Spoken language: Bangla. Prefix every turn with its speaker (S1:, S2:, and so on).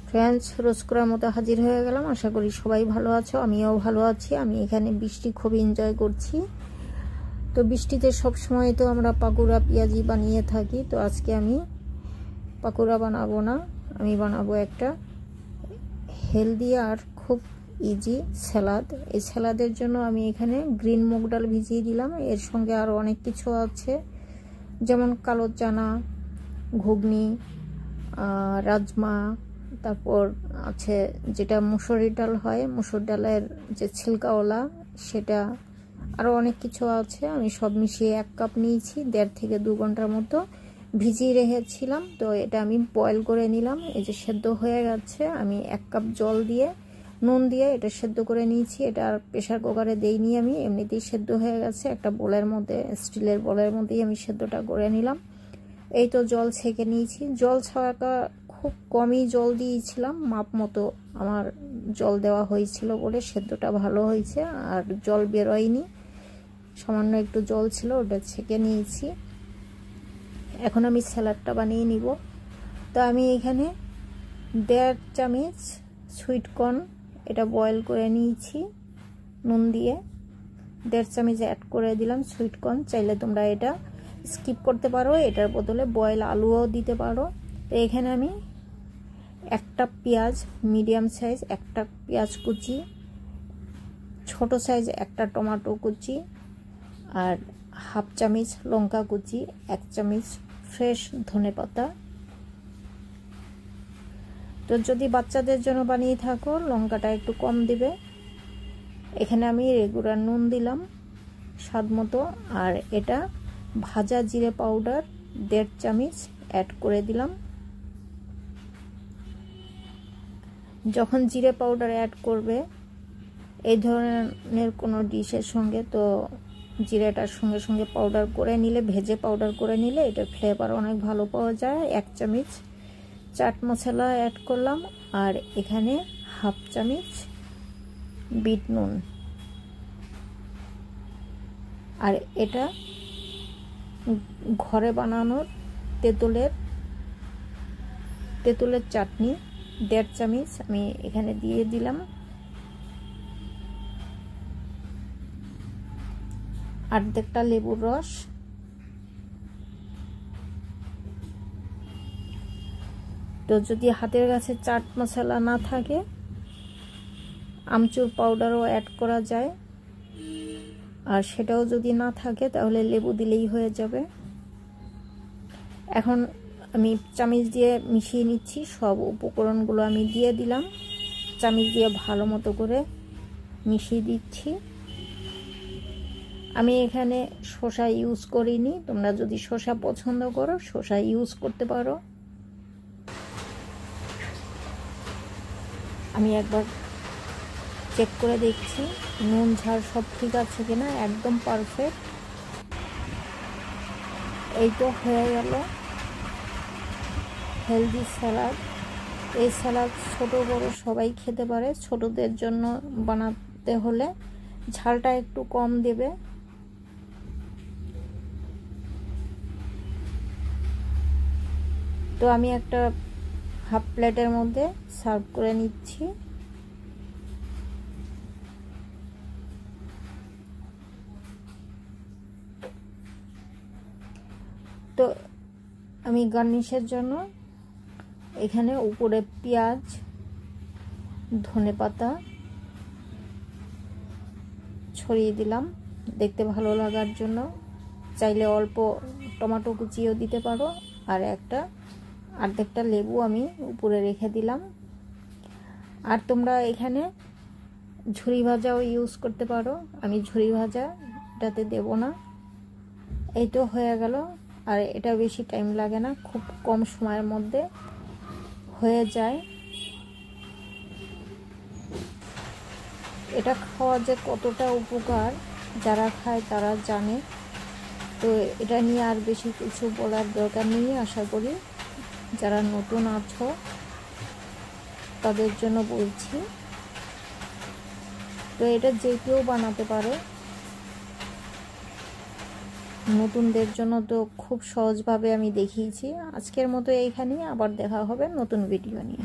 S1: ফ্রেন্ডস, রোজ করার মতো হাজির হয়ে গেলাম। আশা করি সবাই ভালো আছো, আমিও ভালো আছি। আমি এখানে বৃষ্টি খুব এনজয় করছি। তো বৃষ্টিতে সব সময় তো আমরা পাকোড়া পেঁয়াজি বানিয়ে থাকি। তো আজকে আমি পাকোড়া বানাবো না, আমি বানাবো একটা হেলদি আর খুব ইজি স্যালাড। এই স্যালাডের জন্য আমি এখানে গ্রিন মুগ ডাল ভিজিয়ে দিলাম। এর সঙ্গে আরও অনেক কিছু আছে, যেমন কালো চানা, ঘুগনি, রাজমা, তারপর আছে যেটা মুসুরি ডাল হয়, মুসুর ডালের যে ছিলকাওয়ালা সেটা, আরও অনেক কিছু আছে। আমি সব মিশিয়ে 1 কাপ নিয়েছি। 1.5 থেকে 2 ঘন্টার মতো ভিজিয়ে রেখেছিলাম। তো এটা আমি বয়েল করে নিলাম। এই যে সেদ্ধ হয়ে গেছে। আমি 1 কাপ জল দিয়ে নুন দিয়ে এটা সেদ্ধ করে নিয়েছি। এটা আর প্রেশার কুকারে দেইনি, আমি এমনিতেই সেদ্ধ হয়ে গেছে। একটা বোলের মধ্যে, স্টিলের বোলের মধ্যেই আমি সেদ্ধটা করে নিলাম। এই তো জল ছেঁকে নিয়েছি। জল ছাড়া খুব কমই জল দিয়েছিলাম, মাপ মতো আমার জল দেওয়া হয়েছিল বলে সেদ্ধটা ভালো হয়েছে, আর জল বেরোয়নি। সামান্য একটু জল ছিল, ওটা ছেঁকে নিয়েছি। এখন আমি স্যালাডটা বানিয়ে নিব। তো আমি এখানে 1.5 চামচ সুইট কর্ন এটা বয়েল করে নিয়েছি নুন দিয়ে। 1.5 চামচ অ্যাড করে দিলাম সুইট কর্ন। চাইলে তোমরা এটা স্কিপ করতে পারো, এটার বদলে বয়েল আলুও দিতে পারো। তো এখানে আমি একটা পেঁয়াজ, মিডিয়াম সাইজ একটা পেঁয়াজ কুচি, ছোট সাইজ একটা টমেটো কুচি, আর 1/2 চামচ লঙ্কা কুচি, 1 চামচ ফ্রেশ ধনেপাতা। তো যদি বাচ্চাদের জন্য বানিয়ে থাকো, লঙ্কাটা একটু কম দিবে। এখানে আমি রেগুলার নুন দিলাম স্বাদ মতো, আর এটা ভাজা জিরে পাউডার 1.5 চামচ অ্যাড করে দিলাম। যখন জিরে পাউডার অ্যাড করবে এই ধরনের কোনো ডিশের সঙ্গে, তো জিরেটার সঙ্গে সঙ্গে পাউডার করে নিলে, ভেজে পাউডার করে নিলে এটার ফ্লেভার অনেক ভালো পাওয়া যায়। 1 চামচ চাট মশলা অ্যাড করলাম, আর এখানে 1/2 চামচ বিট নুন। আর এটা ঘরে বানানোর তেঁতুলের চাটনি 1.5 চামচ আমি এখানে দিয়ে দিলাম। অর্ধেকটা লেবুর রস। তো যদি হাতের কাছে চাট মশলা না থাকে, আমচুর পাউডারও অ্যাড করা যায়, আর সেটাও যদি না থাকে তাহলে লেবু দিলেই হয়ে যাবে। এখন আমি চামচ দিয়ে মিশিয়ে নিচ্ছি। সব উপকরণগুলো আমি দিয়ে দিলাম, চামচ দিয়ে ভালো মতো করে মিশিয়ে দিচ্ছি। আমি এখানে শসা ইউজ করিনি, তোমরা যদি শসা পছন্দ করো শসা ইউজ করতে পারো। আমি একবার চেক করে দেখছি নুন ঝাল সব ঠিক আছে কিনা, একদম পারফেক্ট। এই তো হয়ে গেল হেলদি স্যালাড। এই স্যালাড ছোট বড় সবাই খেতে পারে। ছোটদের জন্য বানাতে হলে ঝালটা একটু কম দেবে। তো আমি একটা হাফ প্লেটের মধ্যে সার্ভ করে নিচ্ছি। তো আমি গার্নিশের জন্য এখানে উপরে পেঁয়াজ, ধনেপাতা ছড়িয়ে দিলাম দেখতে ভালো লাগার জন্য। চাইলে অল্প টমেটো কুচিও দিতে পারো, আর অর্ধেকটা লেবু আমি উপরে রেখে দিলাম। আর তোমরা এখানে ঝুরি ভাজাও ইউজ করতে পারো, আমি ঝুরি ভাজা এটাতে দেব না। এই তো হয়ে গেল। আর এটা বেশি টাইম লাগে না, খুব কম সময়ের মধ্যে হয়ে যায়। এটা খাওয়া যে কতটা উপকার যারা খায় তারা জানে। তো এটা নিয়ে আর বেশি কিছু বলার দরকার নেই। আশা করি যারা নতুন আছো তাদের জন্য বলছি। তো এটা যে কেউ বানাতে পারে, নতুনদের জন্য তো খুব সহজভাবে আমি দেখিয়েছি। আজকের মতো এইখানেই, আবার দেখা হবে নতুন ভিডিও নিয়ে।